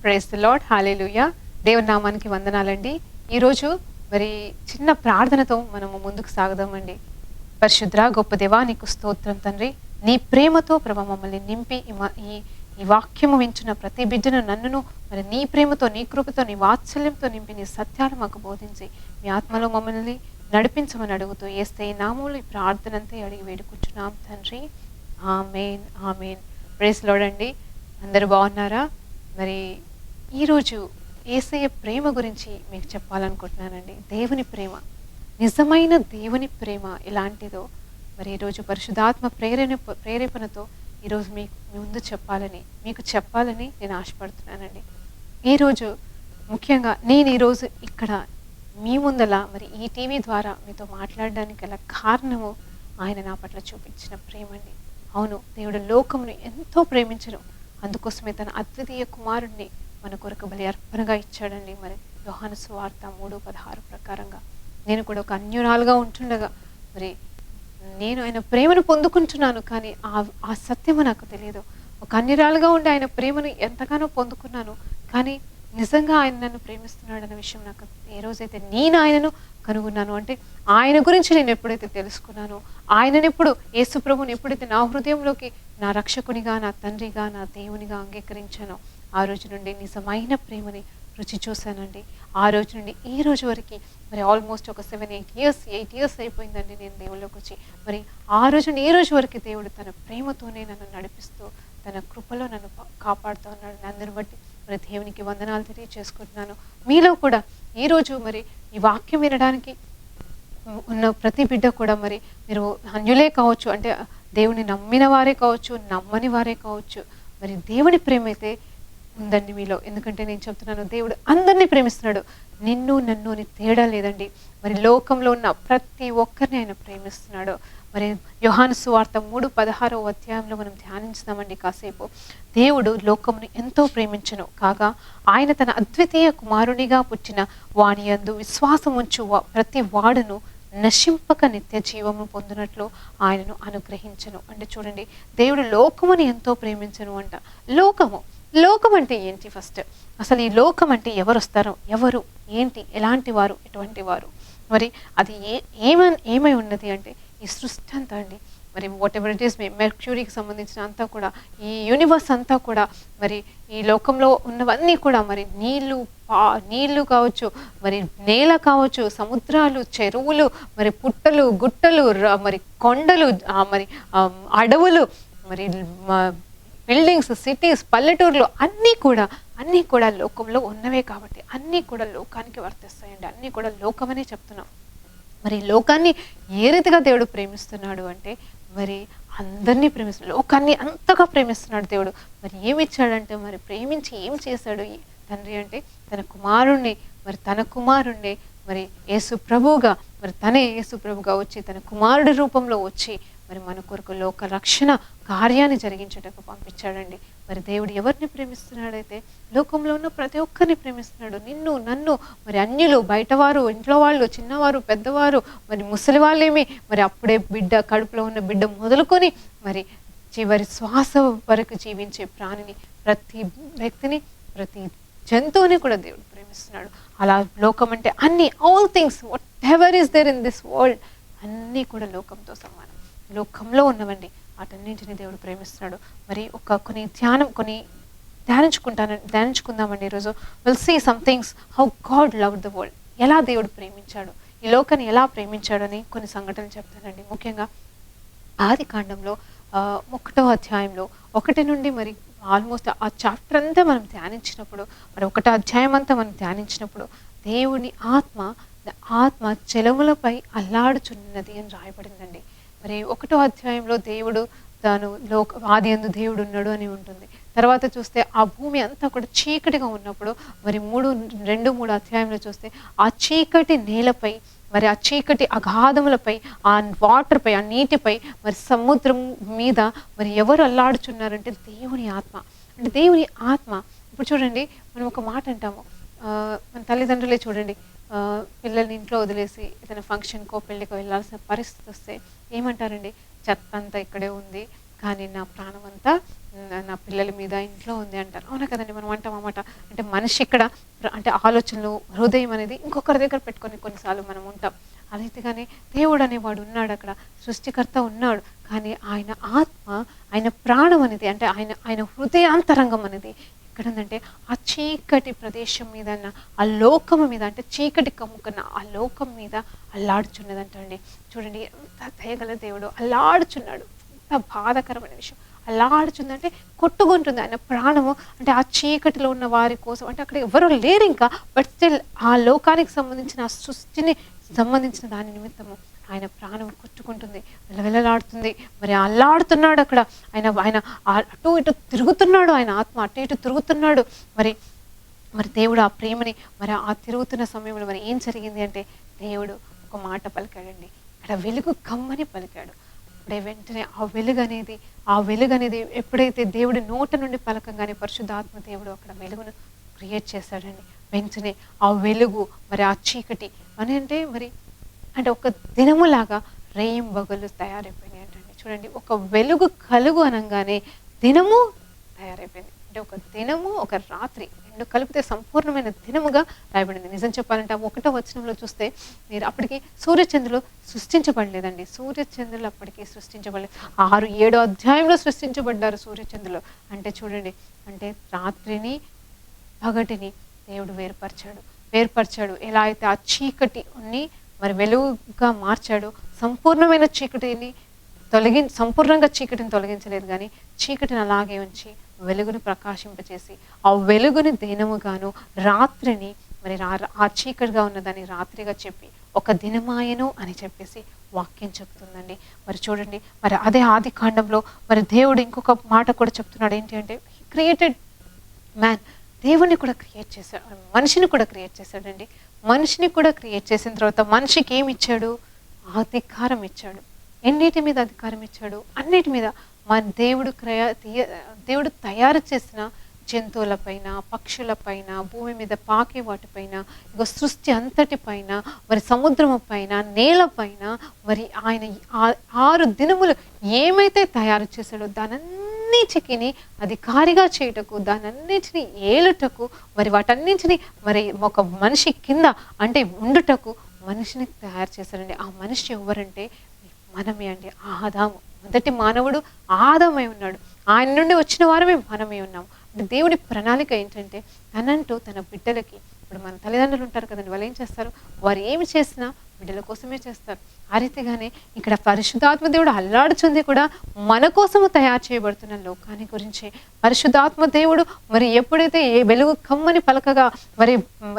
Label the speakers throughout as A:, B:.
A: Praise the lord. హల్లెలూయా. దేవుని నామానికి వందనాలండి. ఈరోజు మరి చిన్న ప్రార్థనతో మనము ముందుకు సాగుదామండి. పరిశుద్ర గొప్ప దేవా, నీకు స్తోత్రం తండ్రి. నీ ప్రేమతో ప్రభు మమ్మల్ని నింపి ఈ వాక్యము వింటున్న ప్రతి బిడ్డను నన్నును మరి నీ ప్రేమతో, నీ కృపతో, నీ వాత్సల్యంతో నింపి నీ సత్యాలు మాకు బోధించి మీ ఆత్మలో మమ్మల్ని నడిపించమని అడుగుతూ యేసయ్య నామములో ఈ ప్రార్థనంతే అడిగి వేడుకుంటున్నాం తండ్రి. ఆమేన్, ఆమేన్. ప్రైజ్ లార్డ్ అండి. అందరూ బాగున్నారా? మరి ఈరోజు యేసయ్య ప్రేమ గురించి మీకు చెప్పాలనుకుంటున్నానండి. దేవుని ప్రేమ, నిజమైన దేవుని ప్రేమ ఎలాంటిదో మరి ఈరోజు పరిశుద్ధాత్మ ప్రేరేపణతో ఈరోజు మీ ముందు మీకు చెప్పాలని నేను ఆశపడుతున్నానండి. ఈరోజు ముఖ్యంగా నేను ఈరోజు ఇక్కడ మీ ముందల మరి ఈ టీవీ ద్వారా మీతో మాట్లాడడానికి గల కారణము ఆయన నా పట్ల చూపించిన ప్రేమ అండి. అవును, దేవుడు లోకమును ఎంతో ప్రేమించను, అందుకోసమే తన అద్వితీయ కుమారుణ్ణి మన కొరకు బలి అర్పణగా ఇచ్చాడండి. మరి యోహాను సువార్త 3:16 ప్రకారంగా నేను కూడా ఒక అన్యురాలుగా ఉంటుండగా మరి నేను ఆయన ప్రేమను పొందుకుంటున్నాను, కానీ ఆ సత్యము నాకు తెలియదు. ఒక అన్యురాలుగా ఉండి ఆయన ప్రేమను ఎంతగానో పొందుకున్నాను, కానీ నిజంగా ఆయన నన్ను ప్రేమిస్తున్నాడు అన్న విషయం నాకు ఏ రోజైతే నేను ఆయనను కనుగొన్నాను, అంటే ఆయన గురించి నేను ఎప్పుడైతే తెలుసుకున్నానో, ఆయనను ఎప్పుడు యేసు ప్రభుని ఎప్పుడైతే నా హృదయంలోకి నా రక్షకునిగా, నా తండ్రిగా, నా దేవునిగా అంగీకరించానో, ఆ రోజు నుండి నిజమైన ప్రేమని రుచి చూశానండి. ఆ రోజు నుండి ఈ రోజు వరకు మరి ఆల్మోస్ట్ ఒక 8 ఇయర్స్ అయిపోయిందండి నేను దేవుళ్ళకి వచ్చి. మరి ఆ రోజు నుండి ఈ రోజు వరకు దేవుడు తన ప్రేమతోనే నన్ను నడిపిస్తూ తన కృపలో నన్ను కాపాడుతూ ఉన్నాడు. అందరిని బట్టి మరి దేవునికి వందనాలు తెలియజేసుకుంటున్నాను. మీలో కూడా ఈరోజు మరి ఈ వాక్యం వినడానికి ఉన్న ప్రతి బిడ్డ కూడా మరి మీరు అన్యులే కావచ్చు, అంటే దేవుని నమ్మిన వారే కావచ్చు, నమ్మని వారే కావచ్చు, మరి దేవుని ప్రేమ అయితే ఉందండి మీలో. ఎందుకంటే నేను చెప్తున్నాను, దేవుడు అందరినీ ప్రేమిస్తున్నాడు, నిన్ను నన్ను అని తేడా లేదండి. మరి లోకంలో ఉన్న ప్రతి ఒక్కరిని ఆయన ప్రేమిస్తున్నాడు. మరి యోహాను సువార్త 3:16 అధ్యాయంలో మనం ధ్యానించుదామండి కాసేపు. దేవుడు లోకమును ఎంతో ప్రేమించెను కాగా ఆయన తన అద్వితీయ కుమారునిగా పుట్టిన వాని యందు విశ్వాసం ఉంచు ప్రతి వాడును నశింపక నిత్య జీవము పొందినట్లు ఆయనను అనుగ్రహించను. అంటే చూడండి, దేవుడు లోకముని ఎంతో ప్రేమించను అంట. లోకం అంటే ఏంటి? ఫస్ట్ అసలు ఈ లోకం అంటే ఎవరు వస్తారో, ఎవరు, ఏంటి, ఎలాంటి వారు, ఎటువంటి వారు, మరి అది ఏమై ఉన్నది అంటే ఈ సృష్టి అంతా అండి. మరి వాట్ ఎవర్ ఇట్ ఈస్, మెర్క్యూరీకి సంబంధించిన అంతా కూడా, ఈ యూనివర్స్ అంతా కూడా, మరి ఈ లోకంలో ఉన్నవన్నీ కూడా, మరి నీళ్లు కావచ్చు, మరి నేల కావచ్చు, సముద్రాలు, చెరువులు, మరి పుట్టలు, గుట్టలు, మరి కొండలు, మరి అడవులు, మరి బిల్డింగ్స్, సిటీస్, పల్లెటూర్లు అన్నీ కూడా లోకంలో ఉన్నవే కాబట్టి అన్నీ కూడా లోకానికి వర్తిస్తాయండి. అన్నీ కూడా లోకమనే చెప్తున్నాం. మరి లోకాన్ని ఏ రీతిగా దేవుడు ప్రేమిస్తున్నాడు అంటే, మరి అందరినీ ప్రేమిస్తున్నాడు, లోకాన్ని అంతగా ప్రేమిస్తున్నాడు దేవుడు. మరి ఏమి ఇచ్చాడంటే, మరి ప్రేమించి ఏం చేశాడు ఈ తండ్రి అంటే, తన కుమారుణ్ణి మరి యేసు ప్రభువుగా, మరి తనే యేసు ప్రభుగా వచ్చి తన కుమారుడి రూపంలో వచ్చి మరి మన కొరకు లోక రక్షణ కార్యాన్ని జరిగించటకు పంపించాడండి. మరి దేవుడు ఎవరిని ప్రేమిస్తున్నాడైతే, లోకంలో ఉన్న ప్రతి ఒక్కరిని ప్రేమిస్తున్నాడు. నిన్ను, నన్ను, మరి అన్యులు, బయటవారు, ఇంట్లో వాళ్ళు, చిన్నవారు, పెద్దవారు, మరి ముసలి వాళ్ళేమి, మరి అప్పుడే కడుపులో ఉన్న బిడ్డ మొదలుకొని మరి చివరి శ్వాస వరకు జీవించే ప్రాణిని, ప్రతి వ్యక్తిని, ప్రతి జంతువుని కూడా దేవుడు ప్రేమిస్తున్నాడు. అలా లోకం అంటే అన్ని, all things whatever is there in this world, అన్నీ కూడా లోకంతో సమానం. లోకంలో ఉన్నవండి, వాటన్నింటినీ దేవుడు ప్రేమిస్తున్నాడు. మరి కొన్ని ధ్యానించుకుందామండి ఈరోజు. Will see some things how God love the world. ఎలా దేవుడు ప్రేమించాడు, ఈ లోకాన్ని ఎలా ప్రేమించాడు అని కొన్ని సంఘటనలు చెప్తానండి. ముఖ్యంగా ఆది కాండంలో 1వ అధ్యాయంలో 1 నుండి మరి ఆల్మోస్ట్ ఆ చాప్టర్ అంతా మనం ధ్యానించినప్పుడు, మరి 1వ అధ్యాయం అంతా మనం ధ్యానించినప్పుడు, దేవుని ఆత్మ జలములపై అల్లాడుచున్నది అని రాయబడిందండి. మరి 1వ అధ్యాయంలో దేవుడు ఆది యందు దేవుడు ఉన్నాడు అని ఉంటుంది. తర్వాత చూస్తే ఆ భూమి అంతా కూడా చీకటిగా ఉన్నప్పుడు, మరి 2-3 అధ్యాయంలో చూస్తే ఆ చీకటి నేలపై, మరి ఆ చీకటి అగాధములపై, ఆ వాటర్పై, ఆ నీటిపై, మరి సముద్రం మీద మరి ఎవరు అల్లాడుచున్నారంటే దేవుని ఆత్మ. అంటే దేవుని ఆత్మ. ఇప్పుడు చూడండి, మనం ఒక మాట అంటాము, మన తల్లిదండ్రులే చూడండి, పిల్లల్ని ఇంట్లో వదిలేసి ఏదైనా ఫంక్షన్కో పెళ్ళికో వెళ్ళాల్సిన పరిస్థితి వస్తే ఏమంటారండి, చెత్త అంతా ఇక్కడే ఉంది, కానీ నా ప్రాణం అంతా నా పిల్లల మీద ఇంట్లో ఉంది అంటారు. అవునా కదండి, మనం అంటాం అన్నమాట. అంటే మనిషి ఇక్కడ అంటే ఆలోచనలు, హృదయం అనేది ఇంకొకరి దగ్గర పెట్టుకొని కొన్నిసార్లు మనం ఉంటాం. అదైతేగానే దేవుడు అనేవాడు ఉన్నాడు అక్కడ, సృష్టికర్త ఉన్నాడు. కానీ ఆయన ఆత్మ, ఆయన ప్రాణం అనేది, అంటే ఆయన ఆయన హృదయాంతరంగం అనేది ఎక్కడుందంటే ఆ చీకటి ప్రదేశం మీద, ఆ లోకము మీద, అంటే చీకటి కమ్ముకున్న ఆ లోకం మీద అల్లాడుచున్నదంటండి. చూడండి ఎంత దయగల దేవుడు, అల్లాడుచున్నాడు. ఎంత బాధాకరమైన విషయం. అల్లాడుచుందంటే కొట్టుకుంటుంది ఆయన ప్రాణము. అంటే ఆ చీకటిలో ఉన్న వారి కోసం, అంటే అక్కడ ఎవరు లేరు ఇంకా, బట్ స్టిల్ ఆ లోకానికి సంబంధించిన, ఆ సృష్టిని సంబంధించిన దాని నిమిత్తము ఆయన ప్రాణం కొట్టుకుంటుంది, వెలవెలలాడుతుంది. మరి అల్లాడుతున్నాడు అక్కడ ఆయన. ఆయన అటు ఇటు తిరుగుతున్నాడు, ఆయన ఆత్మ అటు ఇటు తిరుగుతున్నాడు. మరి మరి దేవుడు ఆ ప్రేమని, మరి ఆ తిరుగుతున్న సమయంలో మరి ఏం జరిగింది అంటే, దేవుడు ఒక మాట పలికాడండి. అక్కడ వెలుగు కమ్మని పలికాడు. అప్పుడే వెంటనే ఆ వెలుగు అనేది ఎప్పుడైతే దేవుడి నోట నుండి పలకంగానే పరిశుద్ధాత్మ దేవుడు అక్కడ వెలుగును క్రియేట్ చేశాడండి. వెంటనే ఆ వెలుగు, మరి ఆ చీకటి అని అంటే ఒక దినములాగా రేయింబగళ్ళు తయారైపోయినాయి అంటండి. చూడండి, ఒక వెలుగు కలుగు అనగానే దినము తయారైపోయింది. అంటే ఒక దినము, ఒక రాత్రి, రెండు కలిపితే సంపూర్ణమైన దినముగా రాయబడింది. నిజం చెప్పాలంటే 1వ వచనంలో చూస్తే మీరు అప్పటికి సూర్యచంద్రులు సృష్టించబడలేదండి. సూర్యచంద్రులు అప్పటికి సృష్టించబడలేదు. 6-7 అధ్యాయంలో సృష్టించబడ్డారు సూర్యచంద్రులు. అంటే చూడండి, అంటే రాత్రిని పగటిని దేవుడు వేరుపరిచాడు. ఎలా అయితే ఆ చీకటి మరి వెలుగుగా మార్చాడు. సంపూర్ణంగా చీకటిని తొలగించలేదు, కానీ చీకటిని అలాగే ఉంచి వెలుగును ప్రకాశింపచేసి, ఆ వెలుగుని దినముగాను, రాత్రిని మరి ఆ చీకటిగా ఉన్నదాన్ని రాత్రిగా చెప్పి ఒక దినమాయను అని చెప్పేసి వాక్యం చెప్తుందండి. మరి చూడండి, మరి అదే ఆది కాండంలో మరి దేవుడు ఇంకొక మాట కూడా చెప్తున్నాడు. ఏంటి అంటే, క్రియేటెడ్ మ్యాన్, దేవుణ్ణి కూడా క్రియేట్ చేశాడు, మనిషిని కూడా క్రియేట్ చేశాడండి. మనిషిని కూడా క్రియేట్ చేసిన తర్వాత మనిషికి ఏమి ఇచ్చాడు? అధికారం ఇచ్చాడు. ఎన్నిటి మీద అధికారం ఇచ్చాడు? అన్నిటి మీద. మన దేవుడు తయారు చేసిన జంతువులపైన, పక్షులపైన, భూమి మీద పాకే వాటిపైన, ఇక సృష్టి అంతటి పైన, మరి సముద్రము పైన, నేలపైన, మరి ఆయన 6 దినములు ఏమైతే తయారు చేశాడో దానన్నిటిని అధికారిగా చేయుటకు, దానన్నిటిని ఏలుటకు, మరి వాటన్నింటినీ మరి ఒక మనిషి కింద అంటే ఉండుటకు మనిషిని తయారు చేశాడండి. ఆ మనిషి ఎవరంటే మనమే అండి. ఆదాము, మొదటి మానవుడు ఆదామై ఉన్నాడు. ఆయన నుండి వచ్చిన వారమే మనమే ఉన్నాము. అంటే దేవుడి ప్రణాళిక ఏంటంటే, తనంటూ తన బిడ్డలకి, ఇప్పుడు మన తల్లిదండ్రులు ఉంటారు కదండి, వాళ్ళు ఏం చేస్తారు? వారు ఏమి చేసినా బిడ్డల కోసమే చేస్తారు. ఆ రీతిగానే ఇక్కడ పరిశుద్ధాత్మ దేవుడు అల్లాడుచుంది కూడా మన కోసము తయారు చేయబడుతున్న లోకాన్ని గురించి. పరిశుద్ధాత్మ దేవుడు మరి ఎప్పుడైతే ఏ వెలుగు కమ్మని పలకగా మరి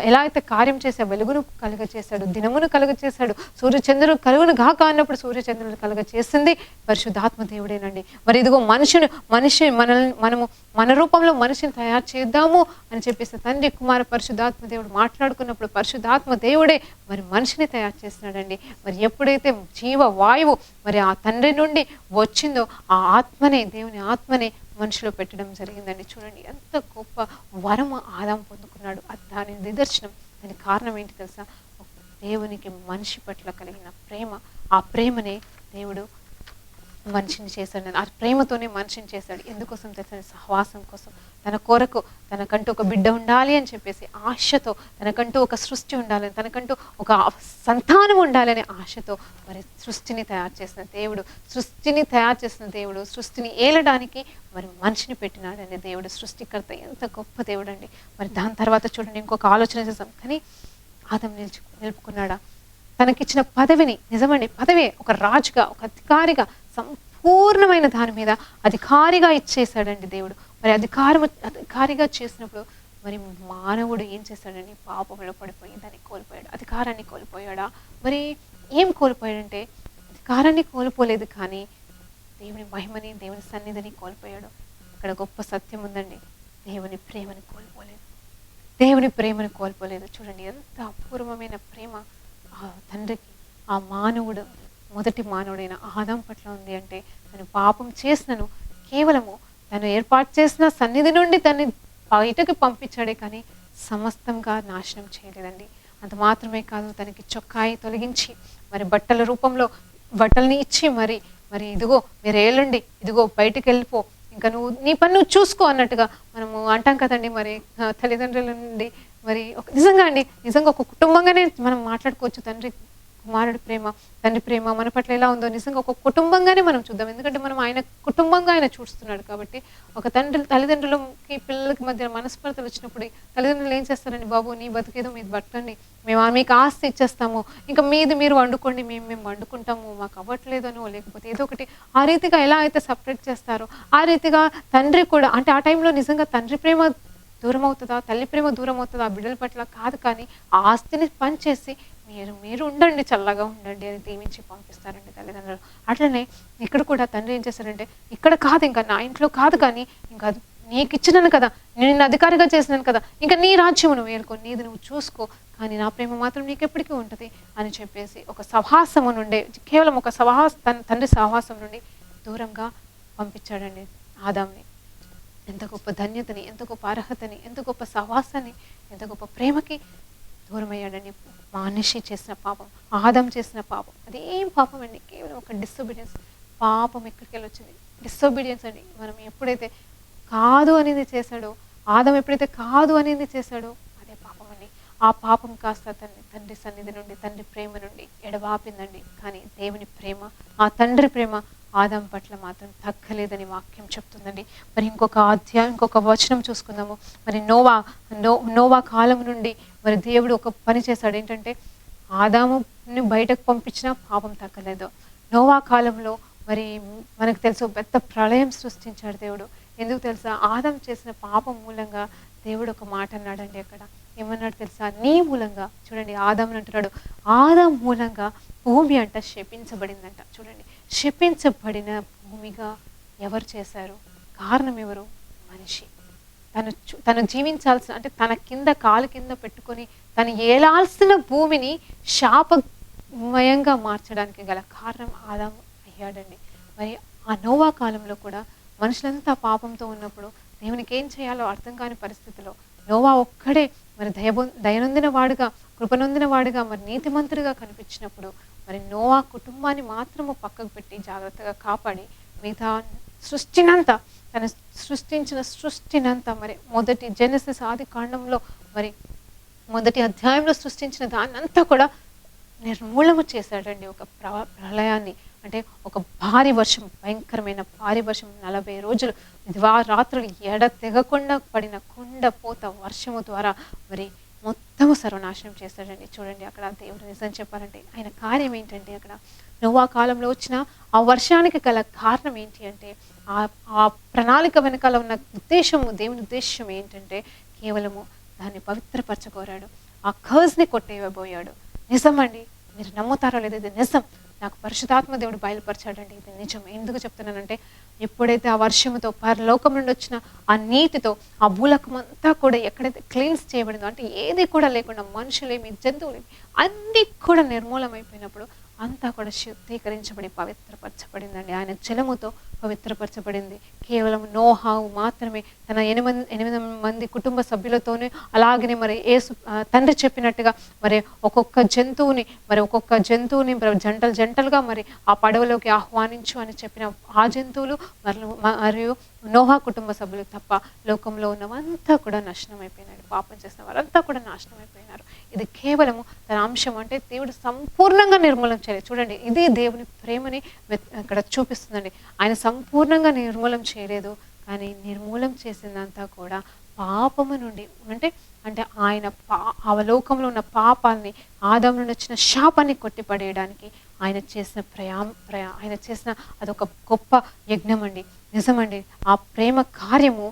A: ఎలా అయితే కార్యం చేసే వెలుగును కలుగ చేశాడు, దినమును కలుగ చేశాడు, సూర్యచంద్రుడు కలుగును గాక అన్నప్పుడు సూర్యచంద్రుడు కలుగ చేసింది పరిశుద్ధాత్మ దేవుడేనండి. మరి ఇదిగో మనము మన రూపంలో మనిషిని తయారు చేద్దాము అని చెప్పేసి తండ్రి, కుమార, పరిశుద్ధాత్మ దేవుడు మాట్లాడుకున్నప్పుడు పరిశుద్ధాత్మ దేవుడే మరి మనిషిని తయారు చేస్తున్నాడండి. మరి ఎప్పుడైతే జీవ వాయువు మరి ఆ తండ్రి నుండి వచ్చిందో ఆ ఆత్మనే, దేవుని ఆత్మనే మనిషిలో పెట్టడం జరిగిందండి. చూడండి, ఎంత గొప్ప వరము ఆదాం పొందుకున్నాడు. దాని నిదర్శనం, దానికి కారణం ఏంటి తెలుసా? దేవునికి మనిషి పట్ల కలిగిన ప్రేమ. ఆ ప్రేమనే దేవుడు మనిషిని చేశాడు. ఆ ప్రేమతోనే మనిషిని చేశాడు. ఎందుకోసం తెలుసా? సహవాసం కోసం. తన కొరకు తనకంటూ ఒక బిడ్డ ఉండాలి అని చెప్పేసి ఆశతో, తనకంటూ ఒక సృష్టి ఉండాలని, తనకంటూ ఒక సంతానం ఉండాలనే ఆశతో మరి సృష్టిని తయారు చేసిన దేవుడు, సృష్టిని ఏలడానికి మరి మనిషిని పెట్టినాడని దేవుడు, సృష్టికర్త. ఎంత గొప్ప దేవుడు అండి. మరి దాని తర్వాత చూడండి, ఇంకొక ఆలోచన చేసాం. కానీ ఆదం నిలుపుకున్నాడా? తనకిచ్చిన పదవిని, నిజమండి, పదవి ఒక రాజుగా, ఒక అధికారిగా, సంపూర్ణమైన దాని మీద అధికారిగా ఇచ్చేసాడండి దేవుడు. మరి అధికారిగా చేసినప్పుడు మరి మానవుడు ఏం చేశాడండి? పాపంలో పడిపోయి దాన్ని కోల్పోయాడు. అధికారాన్ని కోల్పోయాడా? మరి ఏం కోల్పోయాడంటే, అధికారాన్ని కోల్పోలేదు, కానీ దేవుని మహిమని, దేవుని సన్నిధిని కోల్పోయాడు. ఇక్కడ గొప్ప సత్యం ఉందండి. దేవుని ప్రేమను కోల్పోలేదు. చూడండి, ఎంత అపూర్వమైన ప్రేమ ఆ తండ్రికి ఆ మానవుడు, మొదటి మానవుడైన ఆదాం పట్ల ఉంది. అంటే తను పాపం చేసినను కేవలము తను ఏర్పాటు చేసిన సన్నిధి నుండి తన్ని బయటకు పంపించాడే, కానీ సమస్తంగా నాశనం చేయలేదండి. అంత మాత్రమే కాదు, తనకి చొక్కాయి తొలగించి మరి బట్టల రూపంలో బట్టల్ని ఇచ్చి మరి మరి ఇదిగో మీరు ఏళ్ళండి, ఇదిగో బయటికి వెళ్ళిపో, ఇంకా నువ్వు నీ పని నువ్వు చూసుకో అన్నట్టుగా మనము అంటాం కదండి. మరి తల్లిదండ్రుల నుండి మరి నిజంగా అండి, నిజంగా ఒక కుటుంబంగానే మనం మాట్లాడుకోవచ్చు. కుమారుడి ప్రేమ, తండ్రి ప్రేమ మన పట్ల ఎలా ఉందో నిజంగా ఒక కుటుంబంగానే మనం చూద్దాం. ఎందుకంటే మనం ఆయన కుటుంబంగా ఆయన చూస్తున్నాడు కాబట్టి. ఒక తల్లిదండ్రులకి పిల్లలకి మధ్య మనస్పర్ధలు వచ్చినప్పుడు తల్లిదండ్రులు ఏం చేస్తారండి, బాబు నీ బతికేదో మీరు బతకండి, మేము మీకు ఆస్తి ఇచ్చేస్తాము, ఇంకా మీది మీరు వండుకోండి, మేము వండుకుంటాము, మాకు అవ్వట్లేదనో లేకపోతే ఏదో ఒకటి ఆ రీతిగా ఎలా అయితే సపరేట్ చేస్తారో ఆ రీతిగా తండ్రి కూడా అంటే ఆ టైంలో నిజంగా తండ్రి ప్రేమ దూరం అవుతుందా, తల్లి ప్రేమ దూరం అవుతుందా ఆ బిడ్డల పట్ల కాదు, కానీ ఆ ఆస్తిని పనిచేసి మీరు ఉండండి, చల్లగా ఉండండి అని దీవించి పంపిస్తారండి తల్లిదండ్రులు. అట్లనే ఇక్కడ కూడా తండ్రి ఏం చేస్తారంటే, ఇక్కడ కాదు, ఇంకా నా ఇంట్లో కాదు, కానీ ఇంకా నీకు ఇచ్చినాను కదా, నేను అధికారిగా చేసినాను కదా, ఇంకా నీ రాజ్యం నువ్వు ఏలుకో, నీది నువ్వు చూసుకో, కానీ నా ప్రేమ మాత్రం నీకు ఎప్పటికీ ఉంటుంది అని చెప్పేసి ఒక సహవాసము నుండి, కేవలం ఒక తండ్రి సహవాసం నుండి దూరంగా పంపించాడండి ఆదాంని. ఎంత గొప్ప ధన్యతని, ఎంత గొప్ప అర్హతని, ఎంత గొప్ప సహవాసాన్ని, ఎంత గొప్ప ప్రేమకి దూరమయ్యాడండి. మనిషి చేసిన పాపం, ఆదాం చేసిన పాపం, అదేం పాపం అండి, కేవలం ఒక డిసొబీడియన్స్. పాపం ఎక్కడికి వెళ్ళి వచ్చింది, డిసొబీడియన్స్ అండి. మనం ఎప్పుడైతే కాదు అనేది చేశాడో, ఆదాం ఎప్పుడైతే కాదు అనేది చేశాడో అదే పాపం అండి. ఆ పాపం కాస్త తండ్రి సన్నిధి నుండి, తండ్రి ప్రేమ నుండి ఎడబాపిందండి. కానీ దేవుని ప్రేమ, ఆ తండ్రి ప్రేమ ఆదాం పట్ల మాత్రం తగ్గలేదని వాక్యం చెప్తుందండి. మరి ఇంకొక వచనం చూసుకుందాము. మరి నోవా కాలం నుండి మరి దేవుడు ఒక పని చేశాడు. ఏంటంటే ఆదాముని బయటకు పంపించినా పాపం తగ్గలేదు. నోవా కాలంలో మరి మనకు తెలుసు పెద్ద ప్రళయం సృష్టించాడు దేవుడు. ఎందుకు తెలుసా? ఆదాం చేసిన పాపం మూలంగా దేవుడు ఒక మాట అన్నాడండి. అక్కడ ఏమన్నాడు తెలుసా? నీ మూలంగా, చూడండి ఆదాముని అంటున్నాడు, ఆదాం మూలంగా భూమి అంట శపించబడిందంట. చూడండి, శపించబడిన భూమిగా ఎవరు చేశారు? కారణం ఎవరు? మనిషి. తను జీవించాల్సిన, అంటే తన కింద కాలు కింద పెట్టుకొని తను ఏలాల్సిన భూమిని శాపమయంగా మార్చడానికి గల కారణం ఆదాము అయ్యాడండి. మరి ఆ నోవా కాలంలో కూడా మనుషులంతా పాపంతో ఉన్నప్పుడు దేవునికి ఏం చేయాలో అర్థం కాని పరిస్థితిలో నోవా ఒక్కడే మరి దయనొందిన వాడుగా, కృపనొందిన వాడుగా, మరి నీతిమంతుడిగా కనిపించినప్పుడు మరి నోవా కుటుంబాన్ని మాత్రము పక్కకు పెట్టి జాగ్రత్తగా కాపాడి మిగతా సృష్టినంతా, తను సృష్టించిన సృష్టినంతా, మరి మొదటి జెనసిస్ ఆది కాండంలో మరి మొదటి అధ్యాయంలో సృష్టించిన దాన్నంతా కూడా నిర్మూలన చేశాడండి. ఒక ప్రళయాన్ని, అంటే ఒక భారీ వర్షం, భయంకరమైన భారీ వర్షం, 40 రోజులు రాత్రులు తెగకుండా పడిన కుండపోత వర్షము ద్వారా మరి మొత్తము సర్వనాశనం చేశాడండి. చూడండి, అక్కడ దేవుడు నిజం చెప్పాలంటే ఆయన కార్యం ఏంటంటే, అక్కడ నోవా కాలంలో వచ్చిన ఆ వర్షానికి గల కారణం ఏంటి అంటే, ఆ ప్రణాళిక వెనకాల ఉన్న ఉద్దేశము, దేవుని ఉద్దేశం ఏంటంటే కేవలము దాన్ని పవిత్రపరచకోరాడు, ఆ కర్స్ని కొట్టేయబోయాడు. నిజమండి, మీరు నమ్ముతారో లేదో, ఇది నిజం. నాకు పరిశుద్ధాత్మ దేవుడు బయలుపరచాడండి, ఇది నిజం. ఎందుకు చెప్తున్నానంటే, ఎప్పుడైతే ఆ వర్షముతో పరలోకం నుండి వచ్చిన ఆ నీటితో ఆ భూలోకం అంతా కూడా ఎక్కడైతే క్లీన్స్ చేయబడిందో, అంటే ఏది కూడా లేకుండా, మనుషులేమి జంతువులేమి అన్నీ కూడా నిర్మూలమైపోయినప్పుడు అంతా కూడా శుద్ధీకరించబడి పవిత్రపరచబడిందండి. ఆయన జలముతో పవిత్రపరచబడింది. కేవలం నోహావు మాత్రమే తన 8 మంది కుటుంబ సభ్యులతోనే, అలాగనే మరి తండ్రి చెప్పినట్టుగా మరి ఒక్కొక్క జంతువుని జంటలుగా మరి ఆ పడవలోకి ఆహ్వానించు అని చెప్పిన ఆ జంతువులు మరియు నోహా కుటుంబ సభ్యులు తప్ప లోకంలో ఉన్నవంతా కూడా నాశనం అయిపోయినారు. పాపం చేసిన వారంతా కూడా నాశనం అయిపోయినారు. ఇది కేవలము తన అంశం, అంటే దేవుడు సంపూర్ణంగా నిర్మూలన చేయలేదు. చూడండి, ఇది దేవుని ప్రేమని ఇక్కడ చూపిస్తుందండి. ఆయన సంపూర్ణంగా నిర్మూలన చేయలేదు, కానీ నిర్మూలన చేసిందంతా కూడా పాపము నుండి, అంటే ఆయన అవలోకంలో ఉన్న పాపాలని, ఆదాము నుండి వచ్చిన శాపాన్ని కొట్టిపడేయడానికి ఆయన చేసిన ఆయన చేసిన అదొక గొప్ప యజ్ఞం అండి. నిజమండి, ఆ ప్రేమ కార్యము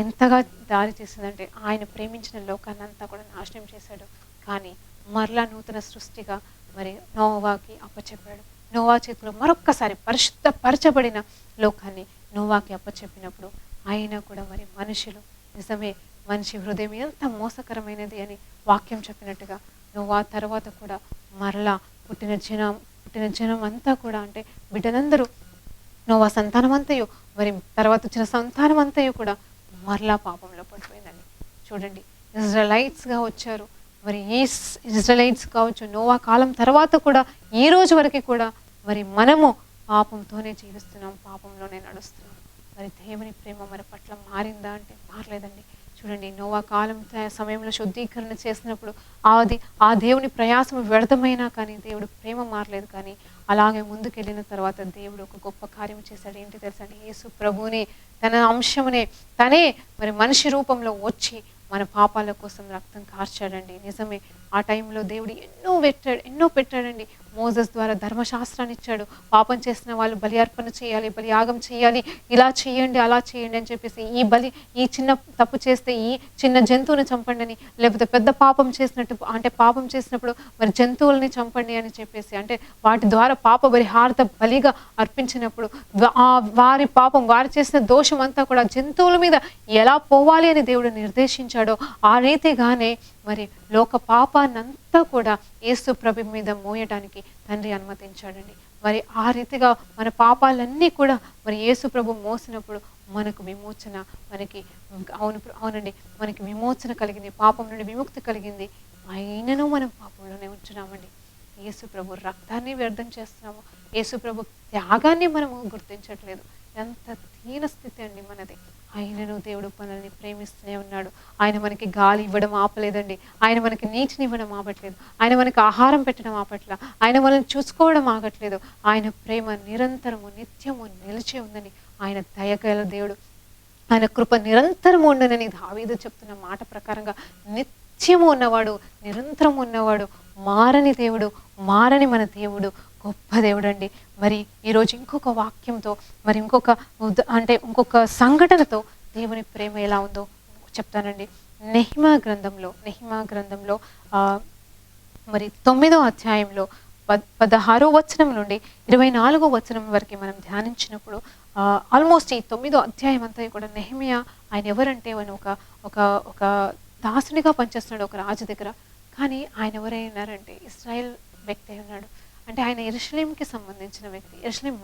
A: ఎంతగా దారి చేసిందంటే, ఆయన ప్రేమించిన లోకాన్ని అంతా కూడా నాశనం చేశాడు. కానీ మరలా నూతన సృష్టిగా మరి నోవాకి అప్పచెప్పాడు. నోవా చేతిలో మరొక్కసారి పరిశుద్ధపరచబడిన లోకాన్ని నోవాకి అప్పచెప్పినప్పుడు ఆయన కూడా మరి మనుషులు, నిజమే మనిషి హృదయం ఎంత మోసకరమైనది అని వాక్యం చెప్పినట్టుగా నోవా తర్వాత కూడా మరలా పుట్టిన జనం అంతా కూడా, అంటే బిడ్డలందరూ, నోవా సంతానం అంతయు, మరి తర్వాత వచ్చిన సంతానం అంతయు కూడా మరలా పాపంలో పడిపోయిందండి. చూడండి, ఇజ్రాయెలైట్స్గా వచ్చారు. మరి ఈ ఇజ్రాయెలైట్స్ కావచ్చు, నోవా కాలం తర్వాత కూడా ఈ రోజు వరకు కూడా మరి మనము పాపంతోనే జీవిస్తున్నాం, పాపంలోనే నడుస్తున్నాం. మరి దేవుని ప్రేమ మన పట్ల మారిందా అంటే మారలేదండి. చూడండి, నోవా కాలం సమయంలో శుద్ధీకరణ చేసినప్పుడు ఆ దేవుని ప్రయాసం వ్యర్థమైనా కానీ దేవుడు ప్రేమ మారలేదు. కానీ అలాగే ముందుకెళ్ళిన తర్వాత దేవుడు ఒక గొప్ప కార్యం చేశాడు. ఏంటి తెలుసా అండి? యేసు ప్రభువుని తన అంశమునే తనే మరి మనిషి రూపంలో వచ్చి మన పాపాల కోసం రక్తం కార్చాడండి. నిజమే, ఆ టైంలో దేవుడు ఎన్నో పెట్టాడండి. మోసెస్ ద్వారా ధర్మశాస్త్రాన్ని ఇచ్చాడు. పాపం చేసిన వాళ్ళు బలి అర్పణ చేయాలి, బలియాగం చేయాలి, ఇలా చేయండి, అలా చేయండి అని చెప్పేసి, ఈ చిన్న తప్పు చేస్తే ఈ చిన్న జంతువుని చంపండి అని, లేకపోతే పెద్ద పాపం చేసినట్టు అంటే పాపం చేసినప్పుడు మరి జంతువుల్ని చంపండి అని చెప్పేసి, అంటే వాటి ద్వారా పాప పరిహారత బలిగా అర్పించినప్పుడు వారు చేసిన దోషం అంతా కూడా జంతువుల మీద ఎలా పోవాలి అని దేవుడు నిర్దేశించాడో ఆ రీతిగానే మరి లోక పాపాన్నంతా కూడా యేసు ప్రభు మీద మోయడానికి తండ్రి అనుమతించాడండి. మరి ఆ రీతిగా మన పాపాలన్నీ కూడా మరి యేసు ప్రభు మోసినప్పుడు మనకు విమోచన, అవునండి, మనకి విమోచన కలిగింది, పాపం నుండి విముక్తి కలిగింది. అయినను మనం పాపంలోనే ఉంటున్నామండి. యేసు ప్రభు రక్తాన్ని వ్యర్థం చేస్తున్నాము, యేసు ప్రభు త్యాగాన్ని మనము గుర్తించట్లేదు. ఎంత దీన స్థితి అండి మనది. ఆయనను దేవుడు మనల్ని ప్రేమిస్తూనే ఉన్నాడు. ఆయన మనకి గాలి ఇవ్వడం ఆపలేదండి, ఆయన మనకి నీటిని ఇవ్వడం ఆపట్లేదు, ఆయన మనకి ఆహారం పెట్టడం ఆపట్ల, ఆయన మనల్ని చూసుకోవడం ఆగట్లేదు. ఆయన ప్రేమ నిరంతరము నిత్యము నిలిచే ఉందని, ఆయన దయగల దేవుడు, ఆయన కృప నిరంతరము ఉండనని దావీదు చెప్తున్న మాట ప్రకారంగా నిత్యము ఉన్నవాడు, నిరంతరం ఉన్నవాడు, మారని దేవుడు, మారని మన దేవుడు గొప్ప దేవుడు అండి. మరి ఈరోజు ఇంకొక వాక్యంతో మరి ఇంకొక సంఘటనతో దేవుని ప్రేమ ఎలా ఉందో చెప్తానండి. నెహెమా గ్రంథంలో మరి 9వ అధ్యాయంలో 16వ వచనం నుండి 24వ వచనం వరకు మనం ధ్యానించినప్పుడు ఆల్మోస్ట్ ఈ 9వ అధ్యాయం అంతా కూడా నెహెమయా ఆయన ఎవరంటే ఆయన ఒక దాసునిగా పనిచేస్తున్నాడు ఒక రాజు దగ్గర. కానీ ఆయన ఎవరైనారంటే ఇశ్రాయేల్ వ్యక్తి అయి ఉన్నాడు. అంటే ఆయన యెరూషలేముకి సంబంధించిన వ్యక్తి, యెరూషలేం